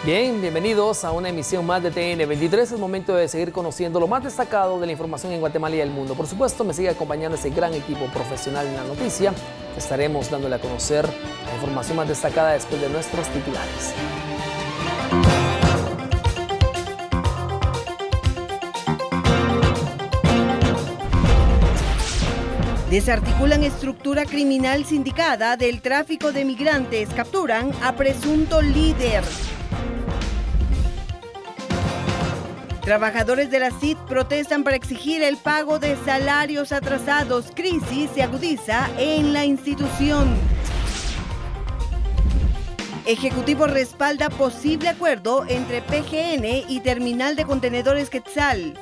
Bien, bienvenidos a una emisión más de TN23. Es momento de seguir conociendo lo más destacado de la información en Guatemala y el mundo. Por supuesto, me sigue acompañando ese gran equipo profesional en la noticia. Estaremos dándole a conocer la información más destacada después de nuestros titulares. Desarticulan estructura criminal sindicada del tráfico de migrantes. Capturan a presunto líder. Trabajadores de la CID protestan para exigir el pago de salarios atrasados. Crisis se agudiza en la institución. Ejecutivo respalda posible acuerdo entre PGN y Terminal de Contenedores Quetzal.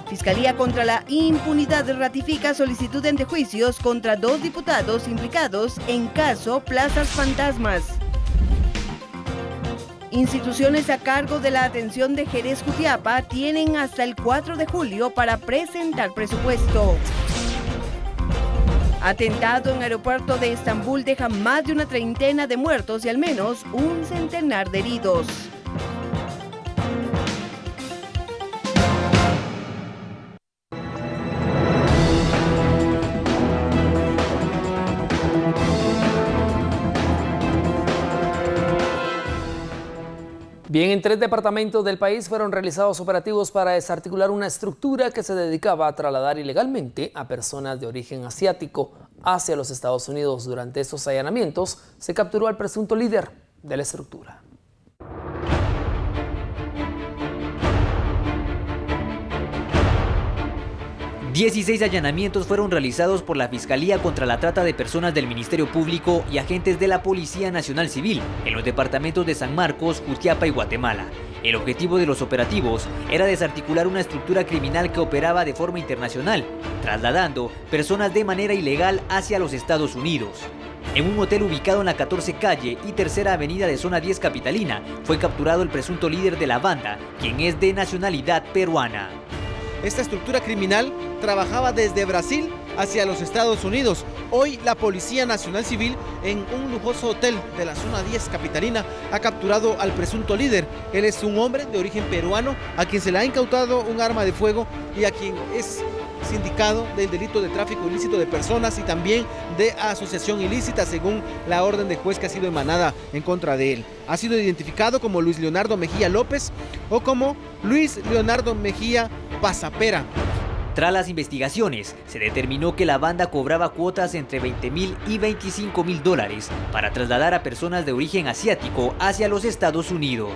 Fiscalía contra la impunidad ratifica solicitud de antejuicios contra 2 diputados implicados en caso Plazas Fantasmas. Instituciones a cargo de la atención de Jerez Jutiapa tienen hasta el 4 de julio para presentar presupuesto. Atentado en aeropuerto de Estambul deja más de una treintena de muertos y al menos un centenar de heridos. Bien, en 3 departamentos del país fueron realizados operativos para desarticular una estructura que se dedicaba a trasladar ilegalmente a personas de origen asiático hacia los Estados Unidos. Durante estos allanamientos se capturó al presunto líder de la estructura. $16 allanamientos fueron realizados por la Fiscalía contra la Trata de Personas del Ministerio Público y agentes de la Policía Nacional Civil en los departamentos de San Marcos, Jutiapa y Guatemala. El objetivo de los operativos era desarticular una estructura criminal que operaba de forma internacional, trasladando personas de manera ilegal hacia los Estados Unidos. En un hotel ubicado en la 14 calle y tercera avenida de zona 10 capitalina, fue capturado el presunto líder de la banda, quien es de nacionalidad peruana. Esta estructura criminal trabajaba desde Brasil hacia los Estados Unidos. Hoy la Policía Nacional Civil en un lujoso hotel de la zona 10 capitalina ha capturado al presunto líder. Él es un hombre de origen peruano a quien se le ha incautado un arma de fuego y a quien es sindicado del delito de tráfico ilícito de personas y también de asociación ilícita según la orden de juez que ha sido emanada en contra de él. Ha sido identificado como Luis Leonardo Mejía López o como Luis Leonardo Mejía Pasapera. Tras las investigaciones, se determinó que la banda cobraba cuotas entre $20,000 y $25,000 para trasladar a personas de origen asiático hacia los Estados Unidos.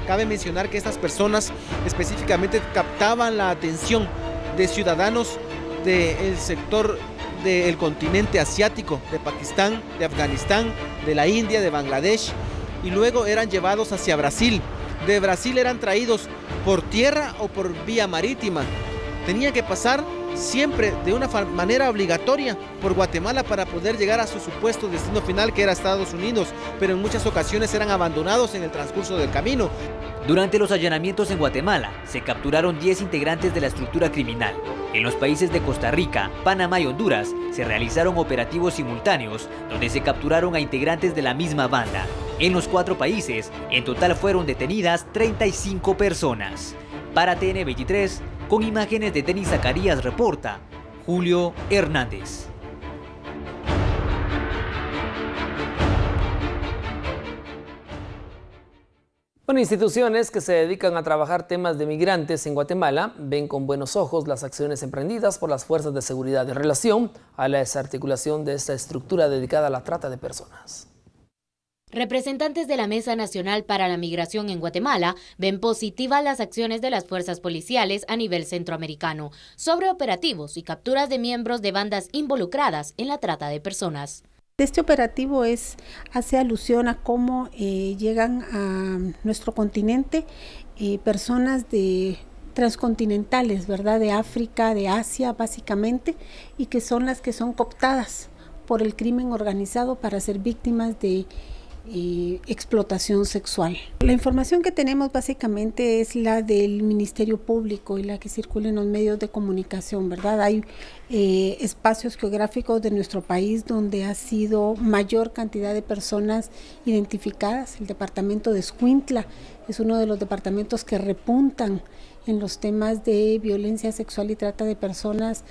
Cabe mencionar que estas personas específicamente captaban la atención de ciudadanos del sector del continente asiático, de Pakistán, de Afganistán, de la India, de Bangladesh, y luego eran llevados hacia Brasil. De Brasil eran traídos por tierra o por vía marítima. Tenían que pasar siempre de una manera obligatoria por Guatemala para poder llegar a su supuesto destino final, que era Estados Unidos, pero en muchas ocasiones eran abandonados en el transcurso del camino. Durante los allanamientos en Guatemala, se capturaron 10 integrantes de la estructura criminal. En los países de Costa Rica, Panamá y Honduras, se realizaron operativos simultáneos, donde se capturaron a integrantes de la misma banda. En los 4 países, en total fueron detenidas 35 personas. Para TN23, con imágenes de Denis Zacarías, reporta Julio Hernández. Bueno, instituciones que se dedican a trabajar temas de migrantes en Guatemala ven con buenos ojos las acciones emprendidas por las fuerzas de seguridad en relación a la desarticulación de esta estructura dedicada a la trata de personas. Representantes de la Mesa Nacional para la Migración en Guatemala ven positivas las acciones de las fuerzas policiales a nivel centroamericano sobre operativos y capturas de miembros de bandas involucradas en la trata de personas. Este operativo hace alusión a cómo llegan a nuestro continente personas transcontinentales, ¿verdad? De África, de Asia básicamente, y que son las que son cooptadas por el crimen organizado para ser víctimas de explotación sexual. La información que tenemos básicamente es la del Ministerio Público y la que circula en los medios de comunicación, ¿verdad? Hay espacios geográficos de nuestro país donde ha sido mayor cantidad de personas identificadas. El departamento de Escuintla es uno de los departamentos que repuntan en los temas de violencia sexual y trata de personas,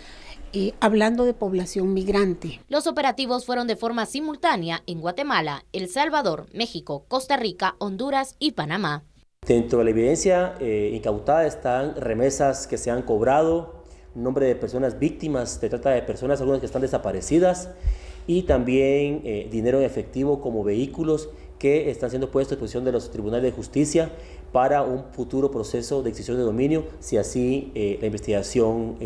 hablando de población migrante. Los operativos fueron de forma simultánea en Guatemala, El Salvador, México, Costa Rica, Honduras y Panamá. Dentro de la evidencia incautada están remesas que se han cobrado, nombre de personas víctimas de trata de personas, algunas que están desaparecidas, y también dinero en efectivo como vehículos que están siendo puestos a disposición de los tribunales de justicia para un futuro proceso de extinción de dominio, si así la investigación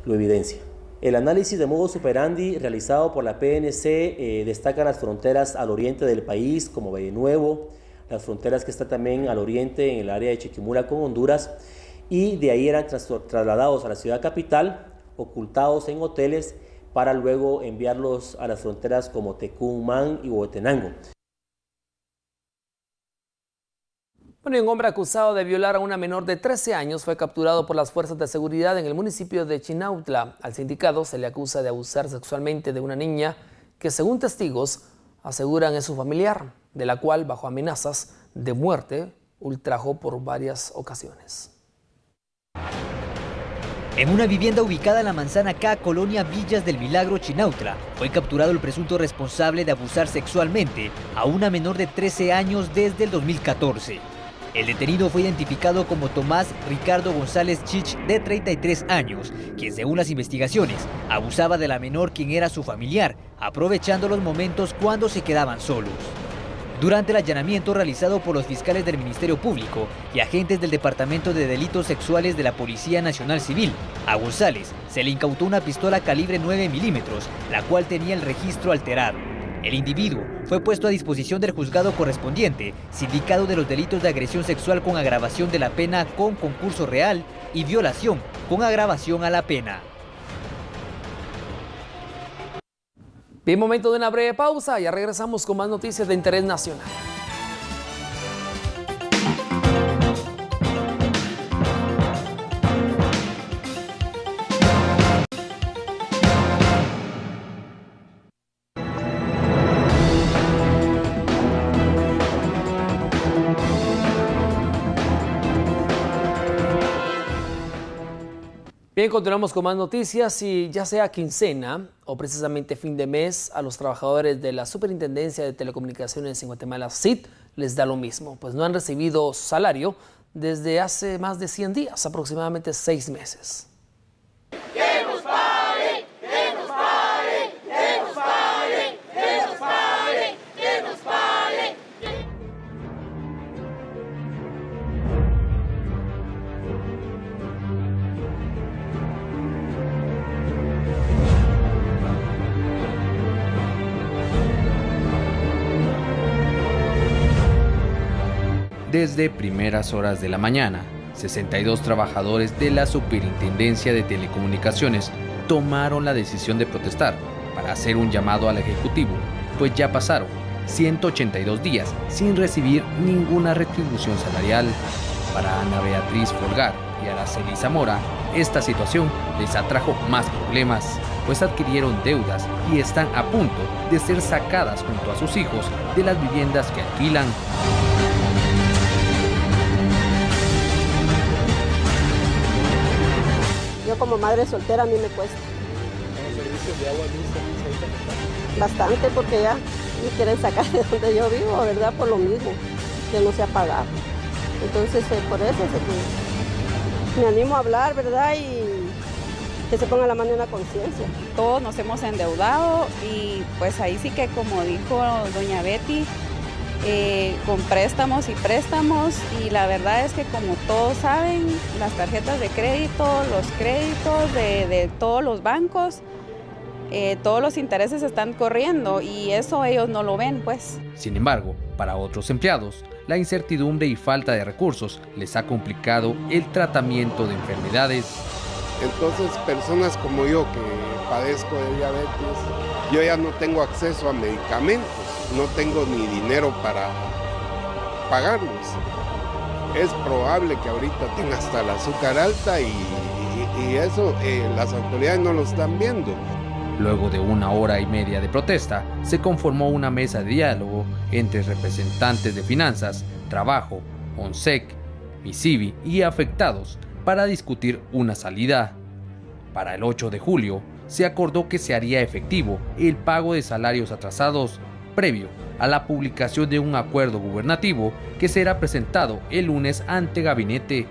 lo evidencia. El análisis de modus operandi realizado por la PNC destaca las fronteras al oriente del país, como Valle Nuevo, las fronteras que están también al oriente en el área de Chiquimula con Honduras, y de ahí eran trasladados a la ciudad capital, ocultados en hoteles, para luego enviarlos a las fronteras como Tecumán y Huehuetenango. Bueno, y un hombre acusado de violar a una menor de 13 años fue capturado por las fuerzas de seguridad en el municipio de Chinautla. Al sindicado se le acusa de abusar sexualmente de una niña que, según testigos, aseguran es su familiar, de la cual, bajo amenazas de muerte, ultrajó por varias ocasiones. En una vivienda ubicada en la Manzana K, colonia Villas del Milagro, Chinautla, fue capturado el presunto responsable de abusar sexualmente a una menor de 13 años desde el 2014. El detenido fue identificado como Tomás Ricardo González Chich, de 33 años, quien, según las investigaciones, abusaba de la menor, quien era su familiar, aprovechando los momentos cuando se quedaban solos. Durante el allanamiento realizado por los fiscales del Ministerio Público y agentes del Departamento de Delitos Sexuales de la Policía Nacional Civil, a González se le incautó una pistola calibre 9 milímetros, la cual tenía el registro alterado. El individuo fue puesto a disposición del juzgado correspondiente, sindicado de los delitos de agresión sexual con agravación de la pena con concurso real y violación con agravación a la pena. Bien, momento de una breve pausa, ya regresamos con más noticias de interés nacional. Bien, continuamos con más noticias y ya sea quincena o precisamente fin de mes, a los trabajadores de la Superintendencia de Telecomunicaciones en Guatemala, SIT, les da lo mismo, pues no han recibido salario desde hace más de 100 días, aproximadamente 6 meses. ¡Que nos paguen! ¡Que nos paguen! ¡Que nos paguen! ¡Que nos paguen! ¡Que nos paguen! Desde primeras horas de la mañana, 62 trabajadores de la Superintendencia de Telecomunicaciones tomaron la decisión de protestar para hacer un llamado al Ejecutivo, pues ya pasaron 182 días sin recibir ninguna retribución salarial. Para Ana Beatriz Folgar y Araceli Zamora, esta situación les atrajo más problemas, pues adquirieron deudas y están a punto de ser sacadas junto a sus hijos de las viviendas que alquilan. Yo como madre soltera a mí me cuesta. ¿Los servicios de agua luz Bastante, porque ya me quieren sacar de donde yo vivo, ¿verdad? Por lo mismo, que no se ha pagado. Entonces, por eso me animo a hablar, ¿verdad? Y que se ponga la mano en la conciencia. Todos nos hemos endeudado y pues ahí sí que, como dijo doña Betty, con préstamos y préstamos, y la verdad es que, como todos saben, las tarjetas de crédito, los créditos de todos los bancos, todos los intereses están corriendo y eso ellos no lo ven, pues. Sin embargo, para otros empleados, la incertidumbre y falta de recursos les ha complicado el tratamiento de enfermedades. Entonces, personas como yo que padezco de diabetes, yo ya no tengo acceso a medicamentos, no tengo ni dinero para pagarlos. Es probable que ahorita tenga hasta el azúcar alta y eso las autoridades no lo están viendo. Luego de 1 hora y media de protesta, se conformó una mesa de diálogo entre representantes de finanzas, trabajo, ONSEC, MISIVI y afectados para discutir una salida. Para el 8 de julio, se acordó que se haría efectivo el pago de salarios atrasados previo a la publicación de un acuerdo gubernativo que será presentado el lunes ante gabinete.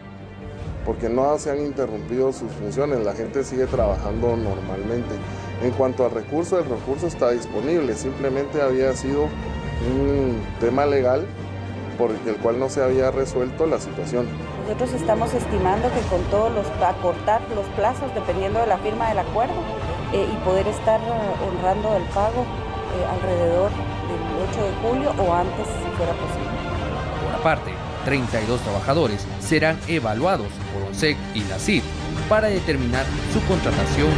Porque no se han interrumpido sus funciones, la gente sigue trabajando normalmente. En cuanto al recurso, el recurso está disponible, simplemente había sido un tema legal por el cual no se había resuelto la situación. Nosotros estamos estimando que con todos acortar los plazos dependiendo de la firma del acuerdo y poder estar honrando el pago alrededor del 8 de julio o antes si fuera posible. Por aparte, 32 trabajadores serán evaluados por ONSEC y la CID para determinar su contratación.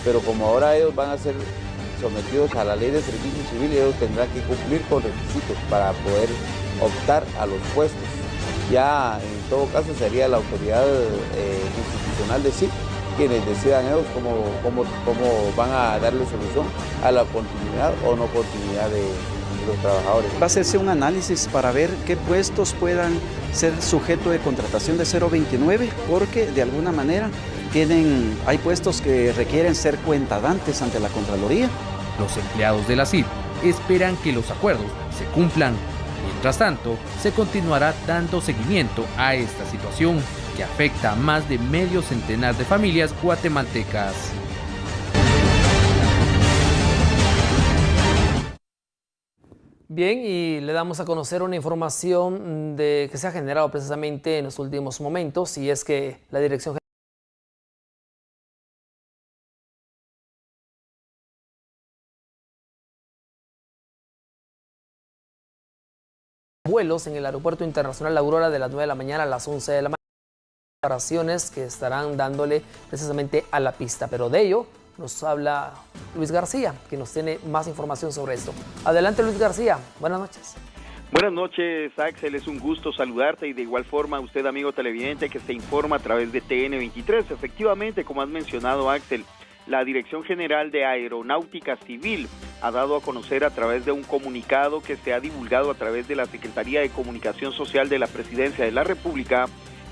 Pero como ahora ellos van a ser sometidos a la ley de servicio civil, ellos tendrán que cumplir con requisitos para poder optar a los puestos. Ya en todo caso sería la autoridad institucional de CID quienes decidan ellos cómo van a darle solución a la continuidad o no continuidad de los trabajadores. Va a hacerse un análisis para ver qué puestos puedan ser sujeto de contratación de 029, porque de alguna manera hay puestos que requieren ser cuentadantes ante la Contraloría. Los empleados de la CID esperan que los acuerdos se cumplan. Mientras tanto, se continuará dando seguimiento a esta situación que afecta a más de medio centenar de familias guatemaltecas. Bien, y le damos a conocer una información que se ha generado precisamente en los últimos momentos, y es que la Dirección vuelos en el Aeropuerto Internacional La Aurora de las 9 de la mañana a las 11 de la mañana. Operaciones que estarán dándole precisamente a la pista, pero de ello nos habla Luis García, que nos tiene más información sobre esto. Adelante, Luis García, buenas noches. Buenas noches, Axel, es un gusto saludarte y de igual forma usted, amigo televidente, que se informa a través de TN23. Efectivamente, como has mencionado, Axel, la Dirección General de Aeronáutica Civil ha dado a conocer a través de un comunicado que se ha divulgado a través de la Secretaría de Comunicación Social de la Presidencia de la República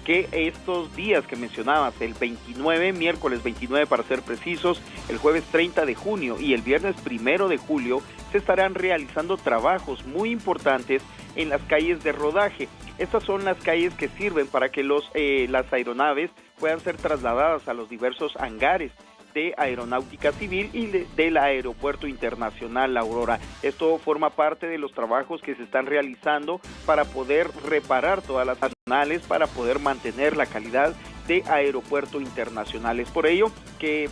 que estos días que mencionabas, el 29, miércoles 29 para ser precisos, el jueves 30 de junio y el viernes 1 de julio, se estarán realizando trabajos muy importantes en las calles de rodaje. Estas son las calles que sirven para que las aeronaves puedan ser trasladadas a los diversos hangares de Aeronáutica Civil y del Aeropuerto Internacional La Aurora. Esto forma parte de los trabajos que se están realizando para poder reparar todas las aeronaves, para poder mantener la calidad de Aeropuerto Internacional. Es por ello que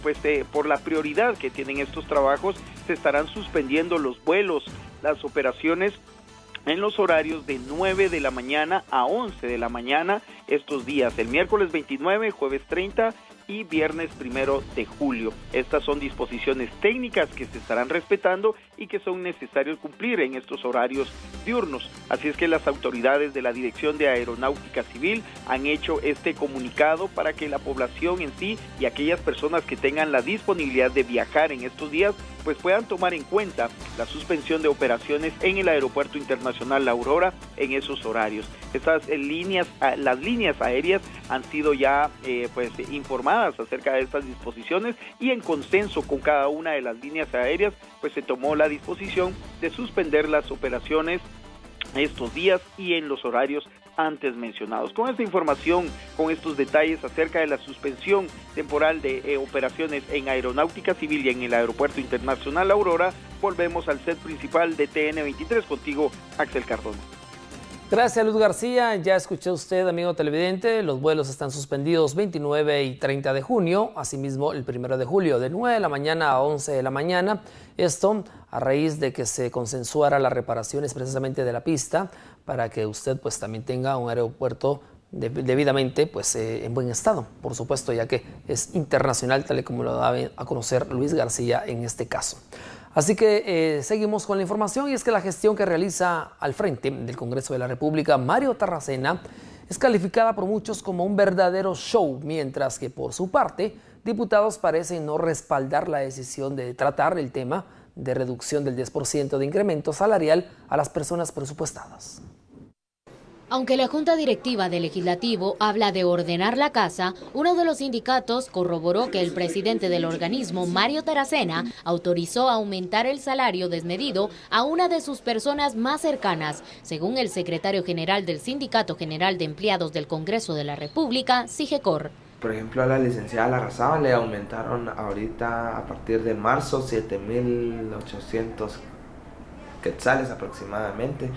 por la prioridad que tienen estos trabajos se estarán suspendiendo los vuelos, las operaciones en los horarios de 9 de la mañana a 11 de la mañana estos días, el miércoles 29, jueves 30 y viernes 1 de julio. Estas son disposiciones técnicas que se estarán respetando y que son necesarios cumplir en estos horarios diurnos. Así es que las autoridades de la Dirección de Aeronáutica Civil han hecho este comunicado para que la población en sí y aquellas personas que tengan la disponibilidad de viajar en estos días pues puedan tomar en cuenta la suspensión de operaciones en el Aeropuerto Internacional La Aurora en esos horarios. Estas las líneas aéreas han sido ya informadas acerca de estas disposiciones y en consenso con cada una de las líneas aéreas pues se tomó la disposición de suspender las operaciones estos días y en los horarios antes mencionados. Con esta información, con estos detalles acerca de la suspensión temporal de operaciones en Aeronáutica Civil y en el Aeropuerto Internacional Aurora, volvemos al set principal de TN23 contigo, Axel Cardona. Gracias, Luz García. Ya escuché usted, amigo televidente, los vuelos están suspendidos 29 y 30 de junio, asimismo el 1 de julio, de 9 de la mañana a 11 de la mañana. Esto a raíz de que se consensuara las reparaciones precisamente de la pista para que usted pues también tenga un aeropuerto debidamente pues en buen estado, por supuesto, ya que es internacional, tal y como lo da a conocer Luis García en este caso. Así que seguimos con la información, y es que la gestión que realiza al frente del Congreso de la República, Mario Tarracena, es calificada por muchos como un verdadero show, mientras que por su parte, diputados parecen no respaldar la decisión de tratar el tema de reducción del 10% de incremento salarial a las personas presupuestadas. Aunque la Junta Directiva del Legislativo habla de ordenar la casa, uno de los sindicatos corroboró que el presidente del organismo, Mario Tarracena, autorizó aumentar el salario desmedido a una de sus personas más cercanas, según el secretario general del Sindicato General de Empleados del Congreso de la República, SIGECOR. Por ejemplo, a la licenciada Larrazábal le aumentaron ahorita a partir de marzo 7.800 quetzales aproximadamente.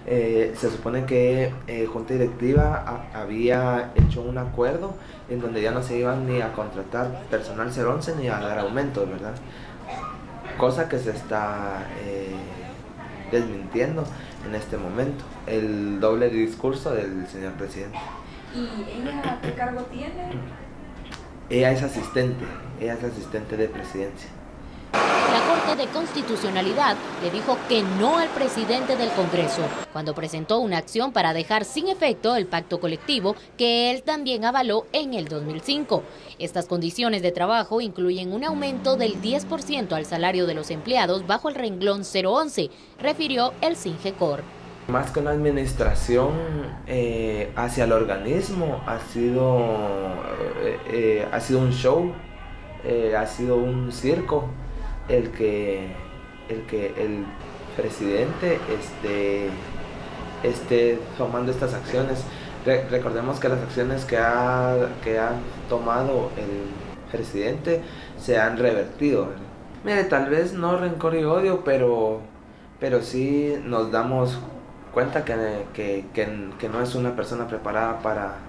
Se supone que Junta Directiva había hecho un acuerdo en donde ya no se iban ni a contratar personal 011 ni a dar aumentos, ¿verdad? Cosa que se está desmintiendo en este momento, el doble discurso del señor presidente. ¿Y ella qué cargo tiene? Ella es asistente de presidencia. La Corte de Constitucionalidad le dijo que no al presidente del Congreso cuando presentó una acción para dejar sin efecto el pacto colectivo que él también avaló en el 2005. Estas condiciones de trabajo incluyen un aumento del 10% al salario de los empleados bajo el renglón 011, refirió el SINGECOR. Más que una administración hacia el organismo, ha sido un show, ha sido un circo. El que el presidente esté tomando estas acciones. Recordemos que las acciones que ha tomado el presidente se han revertido. Mire, tal vez no rencor y odio, pero sí nos damos cuenta que no es una persona preparada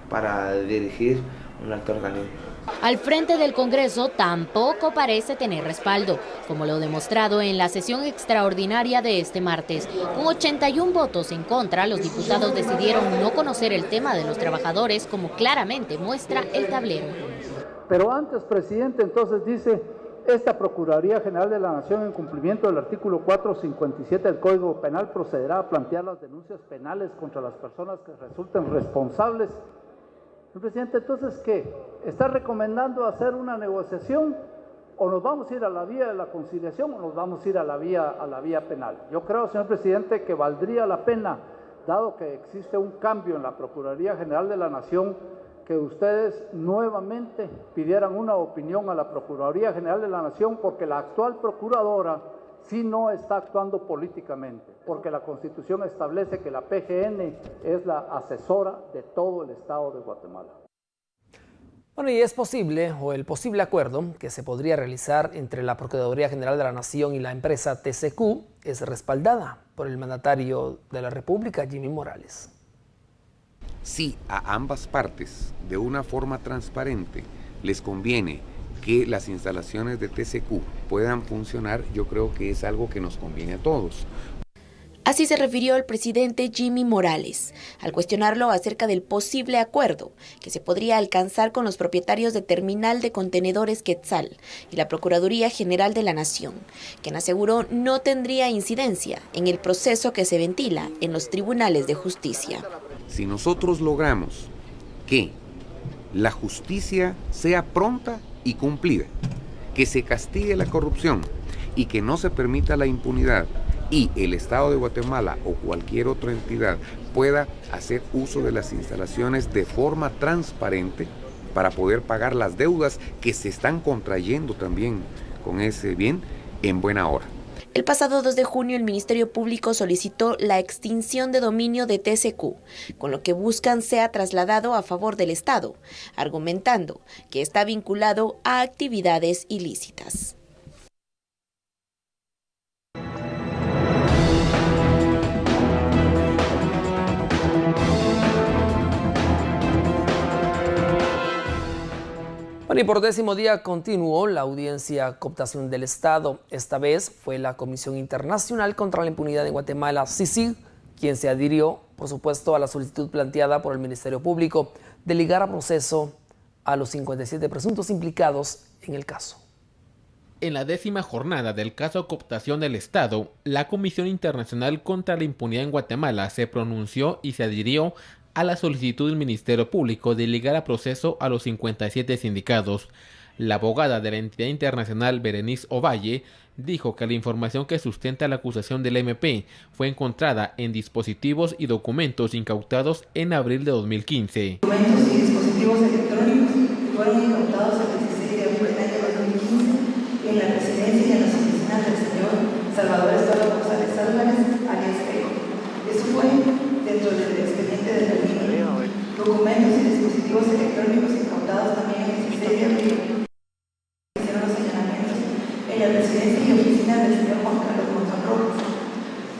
para dirigir un alto organismo. Al frente del Congreso tampoco parece tener respaldo, como lo demostrado en la sesión extraordinaria de este martes. Con 81 votos en contra, los diputados decidieron no conocer el tema de los trabajadores, como claramente muestra el tablero. Pero antes, presidente, entonces dice, esta Procuraduría General de la Nación, en cumplimiento del artículo 457 del Código Penal, procederá a plantear las denuncias penales contra las personas que resulten responsables. El presidente, entonces, ¿qué? ¿Está recomendando hacer una negociación? ¿O nos vamos a ir a la vía de la conciliación o nos vamos a ir a la vía penal? Yo creo, señor presidente, que valdría la pena, dado que existe un cambio en la Procuraduría General de la Nación, que ustedes nuevamente pidieran una opinión a la Procuraduría General de la Nación, porque la actual procuradora sí no está actuando políticamente, porque la Constitución establece que la PGN es la asesora de todo el Estado de Guatemala. Bueno, y es posible, o el posible acuerdo que se podría realizar entre la Procuraduría General de la Nación y la empresa TCQ es respaldada por el mandatario de la República, Jimmy Morales. Si a ambas partes, de una forma transparente, les conviene que las instalaciones de TCQ puedan funcionar, yo creo que es algo que nos conviene a todos. Así se refirió el presidente Jimmy Morales, al cuestionarlo acerca del posible acuerdo que se podría alcanzar con los propietarios de terminal de contenedores Quetzal y la Procuraduría General de la Nación, quien aseguró no tendría incidencia en el proceso que se ventila en los tribunales de justicia. Si nosotros logramos que la justicia sea pronta y cumplida, que se castigue la corrupción y que no se permita la impunidad, y el Estado de Guatemala o cualquier otra entidad pueda hacer uso de las instalaciones de forma transparente para poder pagar las deudas que se están contrayendo también con ese bien en buena hora. El pasado 2 de junio el Ministerio Público solicitó la extinción de dominio de TCQ, con lo que buscan sea trasladado a favor del Estado, argumentando que está vinculado a actividades ilícitas. Bueno, y por 10º día continuó la audiencia cooptación del Estado. Esta vez fue la Comisión Internacional contra la Impunidad en Guatemala, CICIG, quien se adhirió, por supuesto, a la solicitud planteada por el Ministerio Público de ligar a proceso a los 57 presuntos implicados en el caso. En la 10ª jornada del caso cooptación del Estado, la Comisión Internacional contra la Impunidad en Guatemala se pronunció y se adhirió a la solicitud del Ministerio Público de ligar a proceso a los 57 sindicados. La abogada de la entidad internacional, Berenice Ovalle, dijo que la información que sustenta la acusación del MP fue encontrada en dispositivos y documentos incautados en abril de 2015. Documentos y dispositivos electrónicos que fueron incautados el 16 de abril de 2015 en la presidencia y en las oficinas del señor Salvador Estuardo González Álvarez, alias Eco. Eso fue dentro del expediente de la línea. Documentos y dispositivos electrónicos incautados también el 16 de abril. Hicieron los señalamientos en la presidencia y oficina del señor Juan Carlos Monzón Rojas.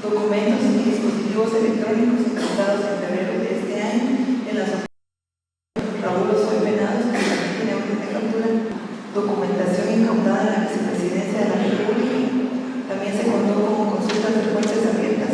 Documentos y dispositivos electrónicos incautados en febrero de este año en las oficinas de Raúl Osoy Venados, que también tiene orden de captura. Documentación incautada en la vicepresidencia de la República. También se contó como consultas de fuentes abiertas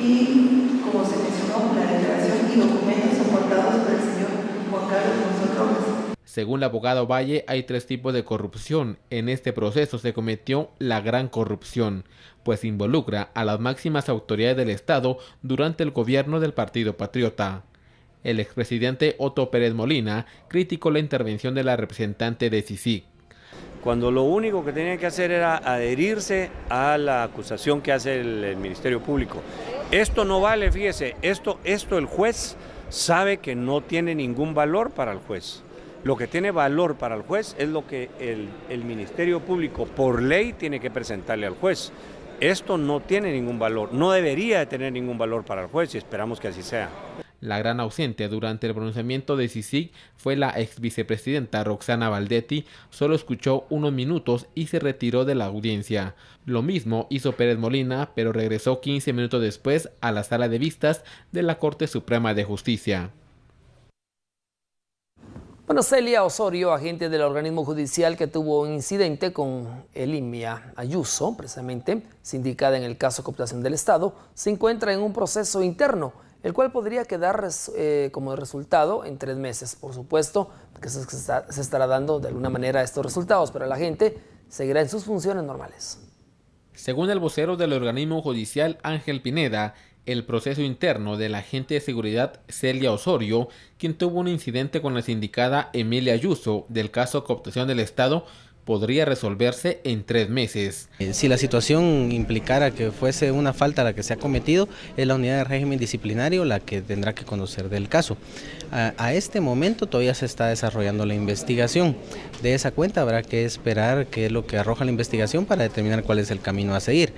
y, como se mencionó, la declaración y documentos aportados por el señor Juan Carlos Monzón Rojas. Según la abogada Valle, hay 3 tipos de corrupción. En este proceso se cometió la gran corrupción, pues involucra a las máximas autoridades del Estado durante el gobierno del Partido Patriota. El expresidente Otto Pérez Molina criticó la intervención de la representante de CICIG. Cuando lo único que tenía que hacer era adherirse a la acusación que hace el Ministerio Público. Esto no vale, fíjese, esto el juez sabe que no tiene ningún valor para el juez. Lo que tiene valor para el juez es lo que el Ministerio Público por ley tiene que presentarle al juez. Esto no tiene ningún valor, no debería de tener ningún valor para el juez y esperamos que así sea. La gran ausente durante el pronunciamiento de CICIG fue la ex vicepresidenta Roxana Valdetti. Solo escuchó unos minutos y se retiró de la audiencia. Lo mismo hizo Pérez Molina, pero regresó 15 minutos después a la sala de vistas de la Corte Suprema de Justicia. Bueno, Celia Osorio, agente del organismo judicial que tuvo un incidente con Elimia Ayuso, precisamente sindicada en el caso de cooptación del Estado, se encuentra en un proceso interno, el cual podría quedar como resultado en 3 meses. Por supuesto que se estará dando de alguna manera estos resultados, pero la gente seguirá en sus funciones normales. Según el vocero del organismo judicial, Ángel Pineda, el proceso interno del agente de seguridad Celia Osorio, quien tuvo un incidente con la sindicada Emilia Ayuso del caso cooptación del Estado, podría resolverse en 3 meses. Si la situación implicara que fuese una falta la que se ha cometido, es la unidad de régimen disciplinario la que tendrá que conocer del caso. A este momento todavía se está desarrollando la investigación. De esa cuenta habrá que esperar qué es lo que arroja la investigación para determinar cuál es el camino a seguir.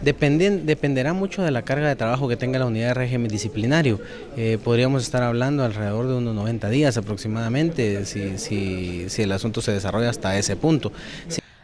Dependerá mucho de la carga de trabajo que tenga la unidad de régimen disciplinario. Podríamos estar hablando alrededor de unos 90 días aproximadamente si el asunto se desarrolla hasta ese punto.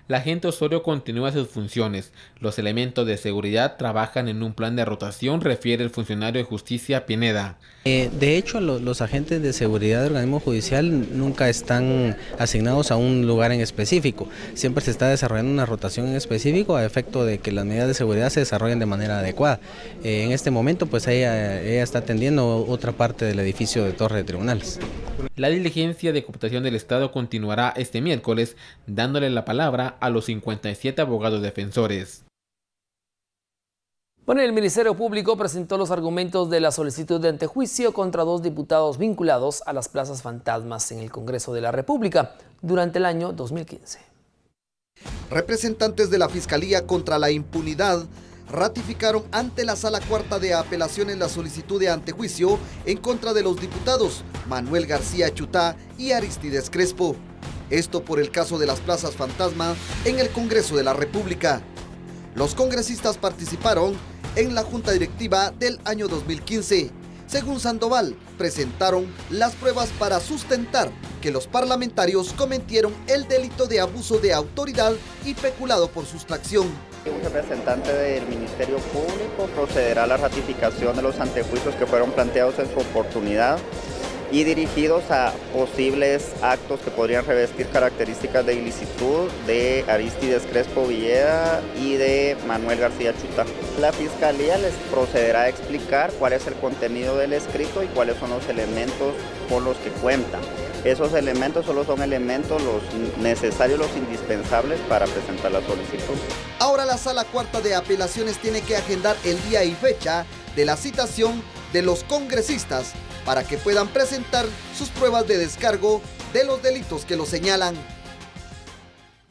La agente Osorio continúa sus funciones. Los elementos de seguridad trabajan en un plan de rotación, refiere el funcionario de justicia Pineda. De hecho, los agentes de seguridad del organismo judicial nunca están asignados a un lugar en específico. Siempre se está desarrollando una rotación en específico a efecto de que las medidas de seguridad se desarrollen de manera adecuada. En este momento, pues ella está atendiendo otra parte del edificio de Torre de Tribunales. La diligencia de cooptación del Estado continuará este miércoles, dándole la palabra a los 57 abogados defensores. Bueno, el Ministerio Público presentó los argumentos de la solicitud de antejuicio contra 2 diputados vinculados a las plazas fantasmas en el Congreso de la República durante el año 2015. Representantes de la Fiscalía contra la Impunidad ratificaron ante la Sala Cuarta de Apelaciones la solicitud de antejuicio en contra de los diputados Manuel García Chutá y Aristides Crespo. Esto por el caso de las plazas fantasma en el Congreso de la República. Los congresistas participaron en la Junta Directiva del año 2015. Según Sandoval, presentaron las pruebas para sustentar que los parlamentarios cometieron el delito de abuso de autoridad y peculado por sustracción. Un representante del Ministerio Público procederá a la ratificación de los antejuicios que fueron planteados en su oportunidad. y dirigidos a posibles actos que podrían revestir características de ilicitud de Aristides Crespo Villeda y de Manuel García Chutá. La Fiscalía les procederá a explicar cuál es el contenido del escrito y cuáles son los elementos con los que cuentan. Esos elementos solo son elementos los necesarios, los indispensables para presentar la solicitud. Ahora la Sala Cuarta de Apelaciones tiene que agendar el día y fecha de la citación de los congresistas para que puedan presentar sus pruebas de descargo de los delitos que los señalan.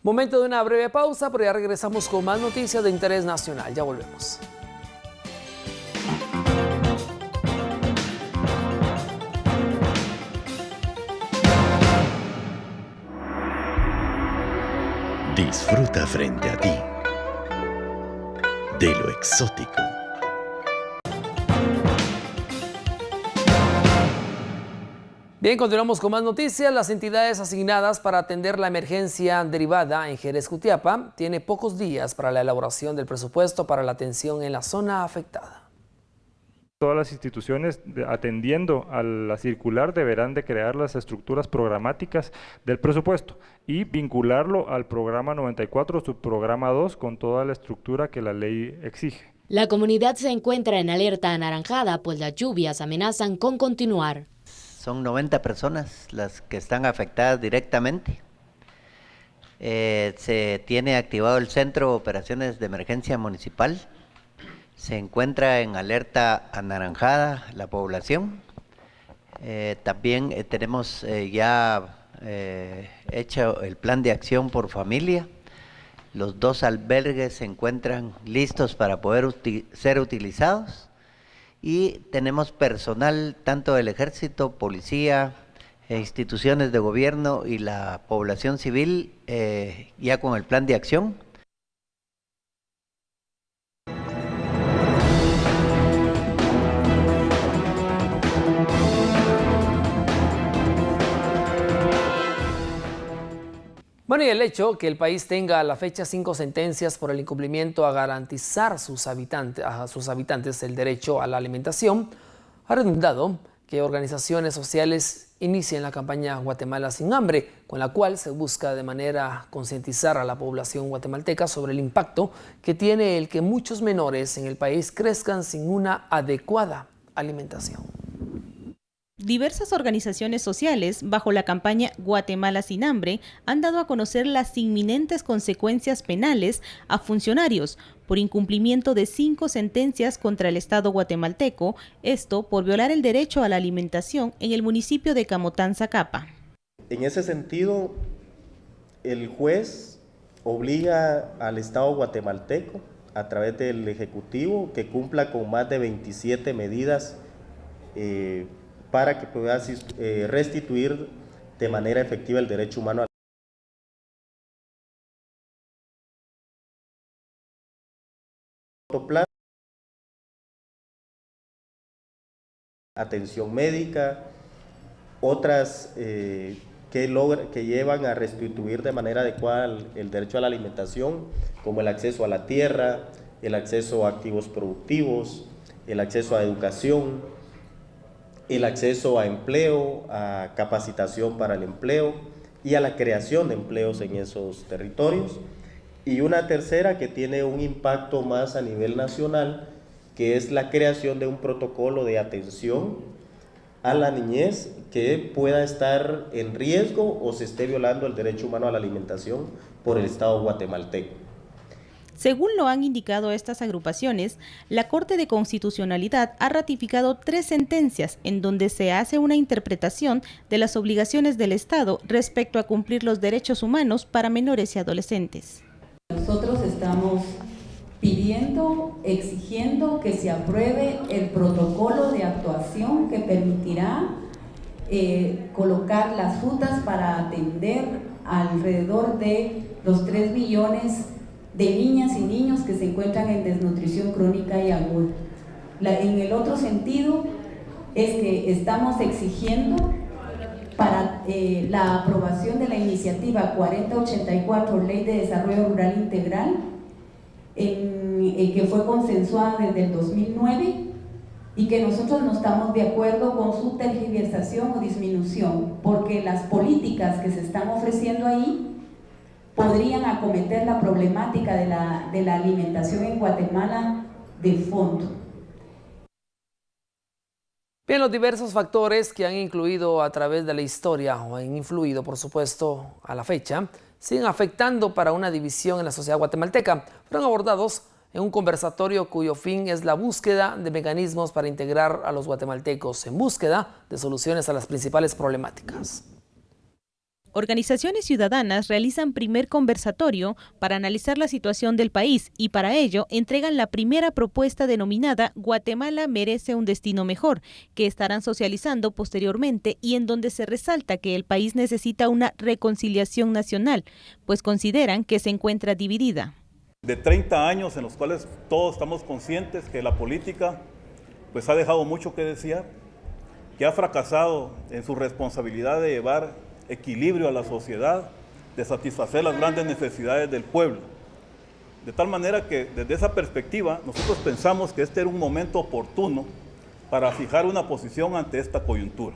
Momento de una breve pausa, pero ya regresamos con más noticias de interés nacional. Ya volvemos. Disfruta frente a ti de lo exótico. Bien, continuamos con más noticias. Las entidades asignadas para atender la emergencia derivada en Jerez, Jutiapa, tiene pocos días para la elaboración del presupuesto para la atención en la zona afectada. Todas las instituciones atendiendo a la circular deberán de crear las estructuras programáticas del presupuesto y vincularlo al programa 94, subprograma 2, con toda la estructura que la ley exige. La comunidad se encuentra en alerta anaranjada, pues las lluvias amenazan con continuar. Son 90 personas las que están afectadas directamente. Se tiene activado el Centro de Operaciones de Emergencia Municipal. Se encuentra en alerta anaranjada la población. También tenemos ya hecho el plan de acción por familia. Los 2 albergues se encuentran listos para poder ser utilizados. Y tenemos personal tanto del ejército, policía, instituciones de gobierno y la población civil ya con el plan de acción. Bueno, y el hecho que el país tenga a la fecha 5 sentencias por el incumplimiento a garantizar a sus habitantes el derecho a la alimentación ha redundado que organizaciones sociales inicien la campaña Guatemala sin hambre, con la cual se busca de manera concientizar a la población guatemalteca sobre el impacto que tiene el que muchos menores en el país crezcan sin una adecuada alimentación. Diversas organizaciones sociales, bajo la campaña Guatemala sin hambre, han dado a conocer las inminentes consecuencias penales a funcionarios por incumplimiento de 5 sentencias contra el Estado guatemalteco, esto por violar el derecho a la alimentación en el municipio de Camotán, Zacapa. En ese sentido, el juez obliga al Estado guatemalteco, a través del Ejecutivo, que cumpla con más de 27 medidas para que pueda restituir de manera efectiva el derecho humano a la atención médica, otras que llevan a restituir de manera adecuada el derecho a la alimentación, como el acceso a la tierra, el acceso a activos productivos, el acceso a educación, el acceso a empleo, a capacitación para el empleo y a la creación de empleos en esos territorios. Y una tercera que tiene un impacto más a nivel nacional, que es la creación de un protocolo de atención a la niñez que pueda estar en riesgo o se esté violando el derecho humano a la alimentación por el Estado guatemalteco. Según lo han indicado estas agrupaciones, la Corte de Constitucionalidad ha ratificado 3 sentencias en donde se hace una interpretación de las obligaciones del Estado respecto a cumplir los derechos humanos para menores y adolescentes. Nosotros estamos pidiendo, exigiendo que se apruebe el protocolo de actuación que permitirá colocar las rutas para atender alrededor de los 3 millones de niñas y niños que se encuentran en desnutrición crónica y aguda. En el otro sentido es que estamos exigiendo para la aprobación de la iniciativa 4084, Ley de Desarrollo Rural Integral, que fue consensuada desde el 2009 y que nosotros no estamos de acuerdo con su tergiversación estabilización o disminución, porque las políticas que se están ofreciendo ahí podrían acometer la problemática de la alimentación en Guatemala de fondo. Bien, los diversos factores que han incluido a través de la historia o han influido, por supuesto, a la fecha, siguen afectando para una división en la sociedad guatemalteca. Fueron abordados en un conversatorio cuyo fin es la búsqueda de mecanismos para integrar a los guatemaltecos en búsqueda de soluciones a las principales problemáticas. Organizaciones ciudadanas realizan primer conversatorio para analizar la situación del país y para ello entregan la primera propuesta denominada Guatemala merece un destino mejor, que estarán socializando posteriormente y en donde se resalta que el país necesita una reconciliación nacional, pues consideran que se encuentra dividida. De 30 años en los cuales todos estamos conscientes que la política pues ha dejado mucho que desear, que ha fracasado en su responsabilidad de llevar equilibrio a la sociedad, de satisfacer las grandes necesidades del pueblo. De tal manera que desde esa perspectiva nosotros pensamos que este era un momento oportuno para fijar una posición ante esta coyuntura.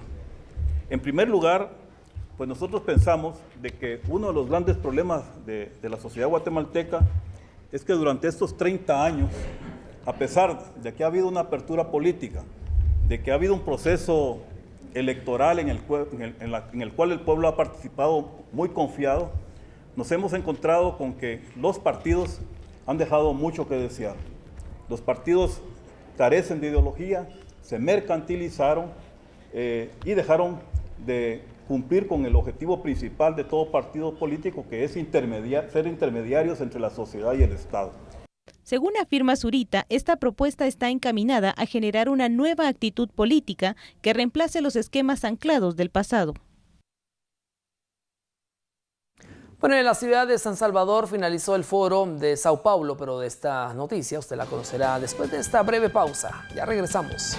En primer lugar, pues nosotros pensamos de que uno de los grandes problemas de la sociedad guatemalteca es que durante estos 30 años, a pesar de que ha habido una apertura política, de que ha habido un proceso electoral en el cual el pueblo ha participado muy confiado, nos hemos encontrado con que los partidos han dejado mucho que desear. Los partidos carecen de ideología, se mercantilizaron y dejaron de cumplir con el objetivo principal de todo partido político, que es ser intermediarios entre la sociedad y el Estado. Según afirma Zurita, esta propuesta está encaminada a generar una nueva actitud política que reemplace los esquemas anclados del pasado. Bueno, en la ciudad de San Salvador finalizó el foro de Sao Paulo, pero de esta noticia usted la conocerá después de esta breve pausa. Ya regresamos.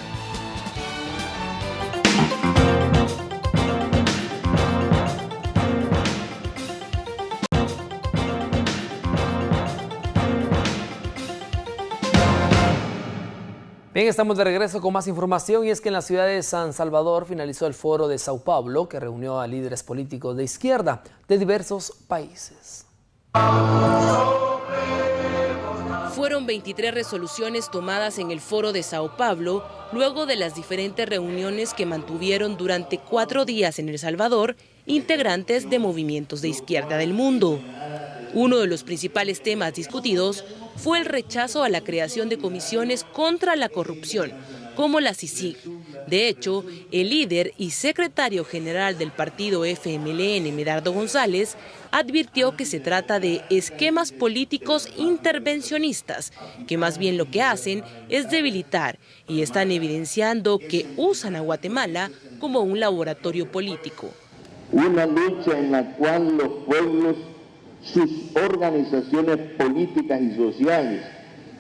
Bien, estamos de regreso con más información y es que en la ciudad de San Salvador finalizó el foro de Sao Paulo que reunió a líderes políticos de izquierda de diversos países. Fueron 23 resoluciones tomadas en el foro de Sao Paulo luego de las diferentes reuniones que mantuvieron durante 4 días en El Salvador integrantes de movimientos de izquierda del mundo. Uno de los principales temas discutidos fue el rechazo a la creación de comisiones contra la corrupción, como la CICIG. De hecho, el líder y secretario general del partido FMLN, Medardo González, advirtió que se trata de esquemas políticos intervencionistas, que más bien lo que hacen es debilitar y están evidenciando que usan a Guatemala como un laboratorio político. Una lucha en la cual los pueblos, sus organizaciones políticas y sociales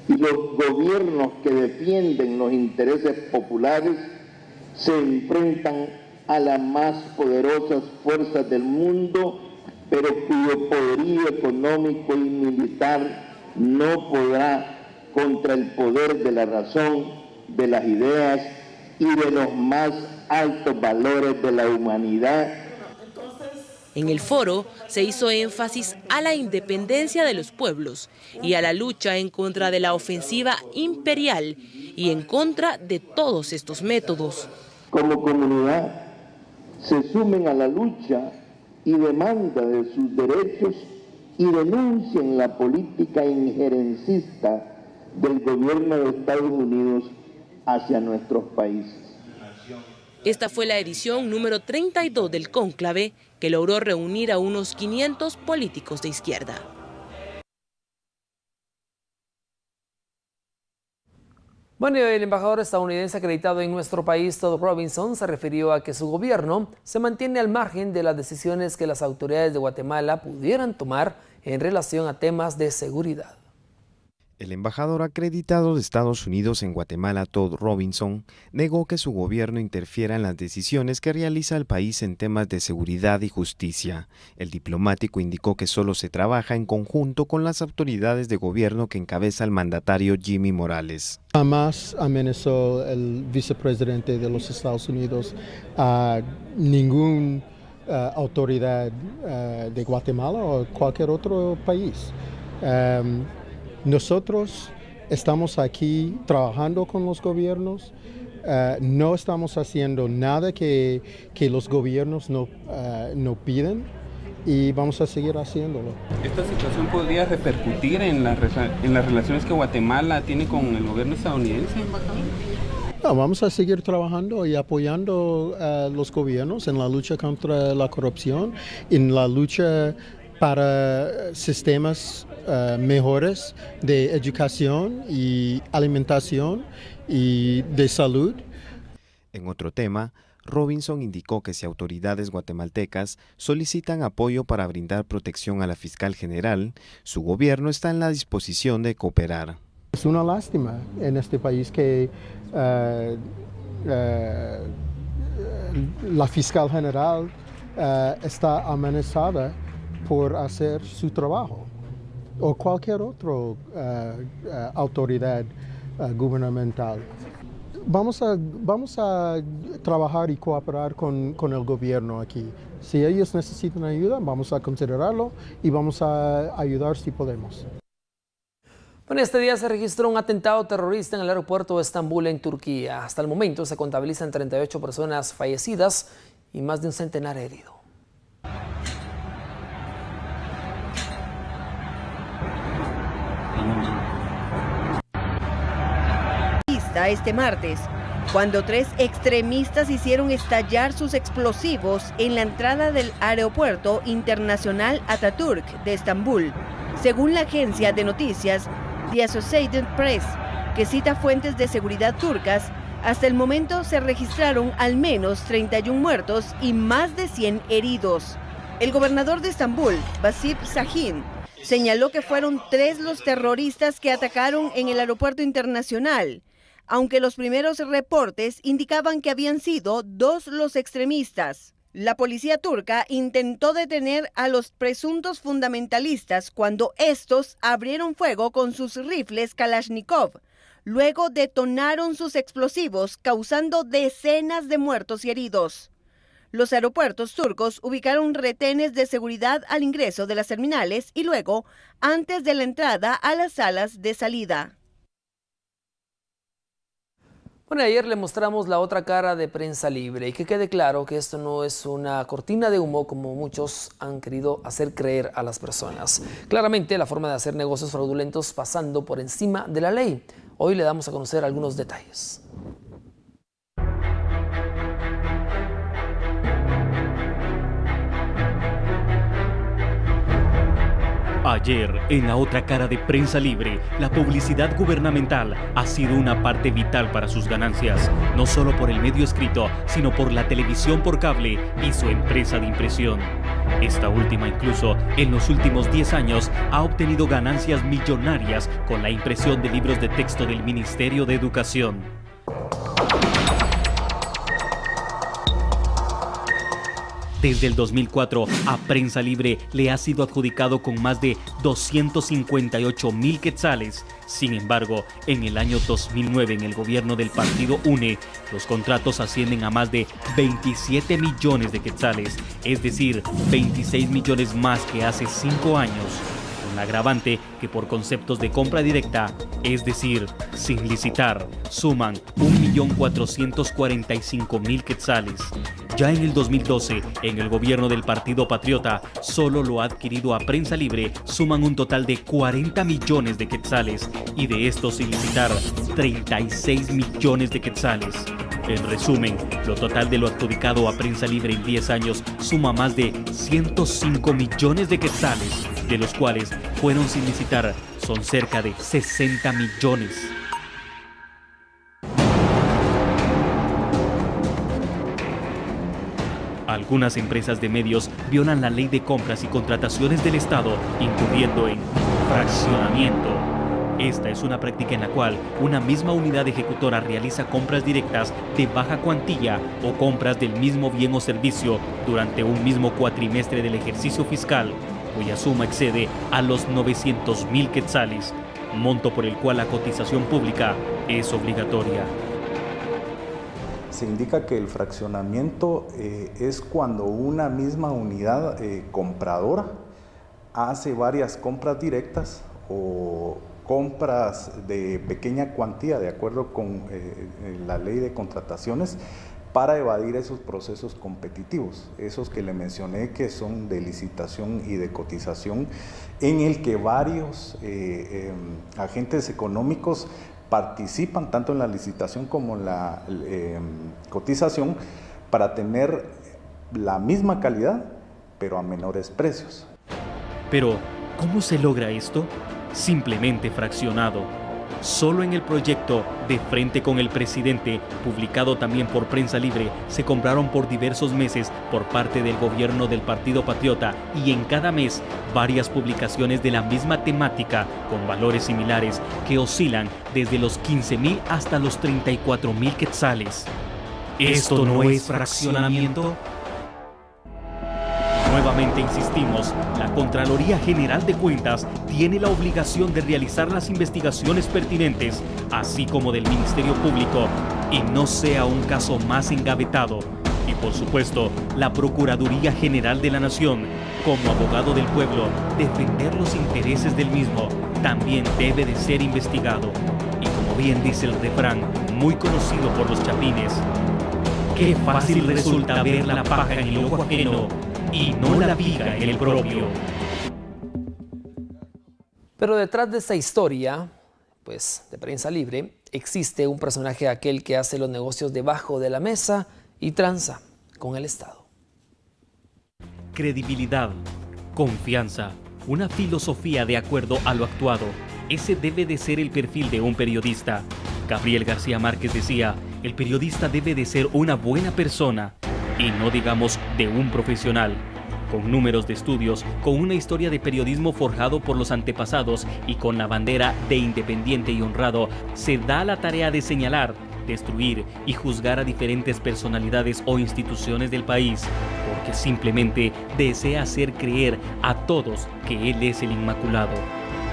y los gobiernos que defienden los intereses populares se enfrentan a las más poderosas fuerzas del mundo, pero cuyo poderío económico y militar no podrá contra el poder de la razón, de las ideas y de los más altos valores de la humanidad. En el foro se hizo énfasis a la independencia de los pueblos y a la lucha en contra de la ofensiva imperial y en contra de todos estos métodos. Como comunidad, se sumen a la lucha y demanda de sus derechos y denuncien la política injerencista del gobierno de Estados Unidos hacia nuestros países. Esta fue la edición número 32 del cónclave, que logró reunir a unos 500 políticos de izquierda. Bueno, el embajador estadounidense acreditado en nuestro país, Todd Robinson, se refirió a que su gobierno se mantiene al margen de las decisiones que las autoridades de Guatemala pudieran tomar en relación a temas de seguridad. El embajador acreditado de Estados Unidos en Guatemala, Todd Robinson, negó que su gobierno interfiera en las decisiones que realiza el país en temas de seguridad y justicia. El diplomático indicó que solo se trabaja en conjunto con las autoridades de gobierno que encabeza el mandatario Jimmy Morales. Jamás amenazó el vicepresidente de los Estados Unidos a ninguna autoridad de Guatemala o cualquier otro país. Nosotros estamos aquí trabajando con los gobiernos, no estamos haciendo nada que los gobiernos no piden y vamos a seguir haciéndolo. ¿Esta situación podría repercutir en las relaciones que Guatemala tiene con el gobierno estadounidense, embajador? No, vamos a seguir trabajando y apoyando a los gobiernos en la lucha contra la corrupción, en la lucha para sistemas mejores de educación y alimentación y de salud. En otro tema, Robinson indicó que si autoridades guatemaltecas solicitan apoyo para brindar protección a la fiscal general, su gobierno está en la disposición de cooperar. Es una lástima en este país que la fiscal general está amenazada por hacer su trabajo, o cualquier otra autoridad gubernamental. Vamos a trabajar y cooperar con el gobierno aquí. Si ellos necesitan ayuda, vamos a considerarlo y vamos a ayudar si podemos. Bueno, este día se registró un atentado terrorista en el aeropuerto de Estambul, en Turquía. Hasta el momento se contabilizan 38 personas fallecidas y más de un centenar heridos. Este martes, cuando 3 extremistas hicieron estallar sus explosivos en la entrada del aeropuerto internacional Atatürk de Estambul, según la agencia de noticias The Associated Press, que cita fuentes de seguridad turcas. Hasta el momento se registraron al menos 31 muertos y más de 100 heridos. El gobernador de Estambul, Basip Sahin, señaló que fueron 3 los terroristas que atacaron en el aeropuerto internacional, aunque los primeros reportes indicaban que habían sido 2 los extremistas. La policía turca intentó detener a los presuntos fundamentalistas cuando estos abrieron fuego con sus rifles Kalashnikov. Luego detonaron sus explosivos, causando decenas de muertos y heridos. Los aeropuertos turcos ubicaron retenes de seguridad al ingreso de las terminales y luego antes de la entrada a las salas de salida. Bueno, ayer le mostramos la otra cara de Prensa Libre y que quede claro que esto no es una cortina de humo como muchos han querido hacer creer a las personas. Claramente la forma de hacer negocios fraudulentos pasando por encima de la ley. Hoy le damos a conocer algunos detalles. Ayer, en la otra cara de Prensa Libre, la publicidad gubernamental ha sido una parte vital para sus ganancias, no solo por el medio escrito, sino por la televisión por cable y su empresa de impresión. Esta última incluso, en los últimos 10 años, ha obtenido ganancias millonarias con la impresión de libros de texto del Ministerio de Educación. Desde el 2004, a Prensa Libre le ha sido adjudicado con más de 258,000 quetzales. Sin embargo, en el año 2009, en el gobierno del partido UNE, los contratos ascienden a más de 27 millones de quetzales, es decir, 26 millones más que hace 5 años. Un agravante que por conceptos de compra directa, es decir, sin licitar, suman 1.445.000 quetzales. Ya en el 2012, en el gobierno del Partido Patriota, solo lo ha adquirido a Prensa Libre, suman un total de 40 millones de quetzales y de estos sin licitar, 36 millones de quetzales. En resumen, lo total de lo adjudicado a Prensa Libre en 10 años suma más de 105 millones de quetzales, de los cuales fueron sin licitar son cerca de 60 millones. Algunas empresas de medios violan la ley de compras y contrataciones del Estado, incurriendo en fraccionamiento. Esta es una práctica en la cual una misma unidad ejecutora realiza compras directas de baja cuantía o compras del mismo bien o servicio durante un mismo cuatrimestre del ejercicio fiscal, cuya suma excede a los 900.000 quetzales, monto por el cual la cotización pública es obligatoria. Se indica que el fraccionamiento es cuando una misma unidad compradora hace varias compras directas o compras de pequeña cuantía de acuerdo con la ley de contrataciones para evadir esos procesos competitivos, esos que le mencioné que son de licitación y de cotización, en el que varios agentes económicos participan tanto en la licitación como en la cotización para tener la misma calidad, pero a menores precios. Pero, ¿cómo se logra esto? Simplemente fraccionado. Solo en el proyecto De Frente con el Presidente, publicado también por Prensa Libre, se compraron por diversos meses por parte del gobierno del Partido Patriota y en cada mes varias publicaciones de la misma temática con valores similares que oscilan desde los 15.000 hasta los 34.000 quetzales. ¿Esto no es fraccionamiento? Nuevamente insistimos, la Contraloría General de Cuentas tiene la obligación de realizar las investigaciones pertinentes, así como del Ministerio Público, y no sea un caso más engavetado. Y por supuesto, la Procuraduría General de la Nación, como abogado del pueblo, defender los intereses del mismo, también debe de ser investigado. Y como bien dice el refrán, muy conocido por los chapines, qué fácil resulta ver la paja en el ojo ajeno y no la viga en el propio. Pero detrás de esta historia, pues de Prensa Libre, existe un personaje, aquel que hace los negocios debajo de la mesa y tranza con el Estado. Credibilidad, confianza, una filosofía de acuerdo a lo actuado. Ese debe de ser el perfil de un periodista. Gabriel García Márquez decía, el periodista debe de ser una buena persona, y no digamos de un profesional, con números de estudios, con una historia de periodismo forjado por los antepasados y con la bandera de independiente y honrado, se da la tarea de señalar, destruir y juzgar a diferentes personalidades o instituciones del país, porque simplemente desea hacer creer a todos que él es el Inmaculado.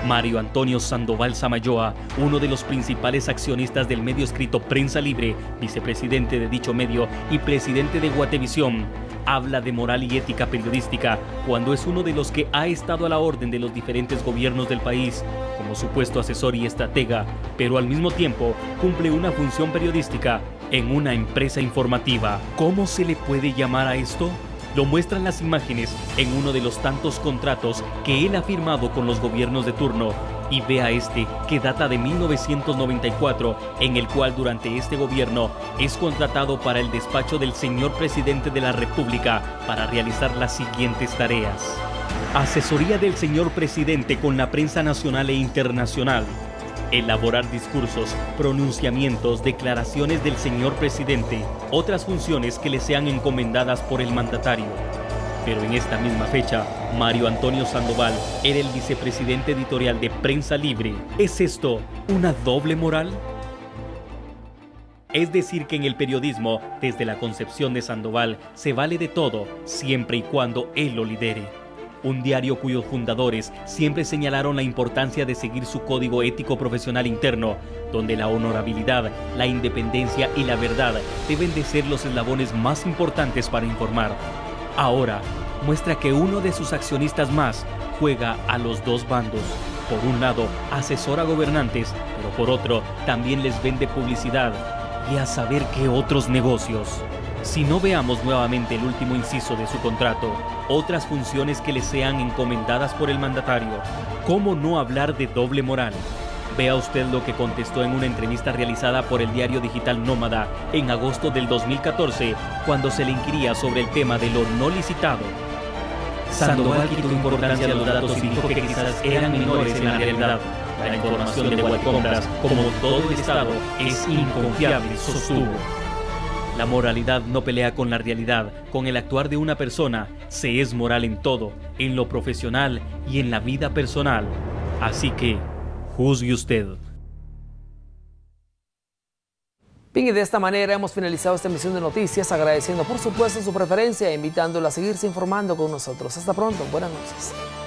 Mario Antonio Sandoval Samayoa, uno de los principales accionistas del medio escrito Prensa Libre, vicepresidente de dicho medio y presidente de Guatevisión, habla de moral y ética periodística cuando es uno de los que ha estado a la orden de los diferentes gobiernos del país como supuesto asesor y estratega, pero al mismo tiempo cumple una función periodística en una empresa informativa. ¿Cómo se le puede llamar a esto? Lo muestran las imágenes en uno de los tantos contratos que él ha firmado con los gobiernos de turno. Y vea este, que data de 1994, en el cual durante este gobierno es contratado para el despacho del señor presidente de la República para realizar las siguientes tareas. Asesoría del señor presidente con la prensa nacional e internacional. Elaborar discursos, pronunciamientos, declaraciones del señor presidente, otras funciones que le sean encomendadas por el mandatario. Pero en esta misma fecha, Mario Antonio Sandoval era el vicepresidente editorial de Prensa Libre. ¿Es esto una doble moral? Es decir que en el periodismo, desde la concepción de Sandoval, se vale de todo, siempre y cuando él lo lidere. Un diario cuyos fundadores siempre señalaron la importancia de seguir su código ético profesional interno, donde la honorabilidad, la independencia y la verdad deben de ser los eslabones más importantes para informar. Ahora, muestra que uno de sus accionistas más juega a los dos bandos. Por un lado, asesora a gobernantes, pero por otro, también les vende publicidad y a saber qué otros negocios. Si no veamos nuevamente el último inciso de su contrato, otras funciones que le sean encomendadas por el mandatario. ¿Cómo no hablar de doble moral? Vea usted lo que contestó en una entrevista realizada por el diario digital Nómada en agosto del 2014, cuando se le inquiría sobre el tema de lo no licitado. Sandoval quitó importancia a los datos y dijo que quizás eran menores en la realidad. La información de Guatecompras, como todo el Estado, es inconfiable, sostuvo. La moralidad no pelea con la realidad, con el actuar de una persona. Se es moral en todo, en lo profesional y en la vida personal. Así que, Juzgue usted. Bien, y de esta manera hemos finalizado esta emisión de noticias, agradeciendo por supuesto su preferencia e invitándolo a seguirse informando con nosotros. Hasta pronto, buenas noches.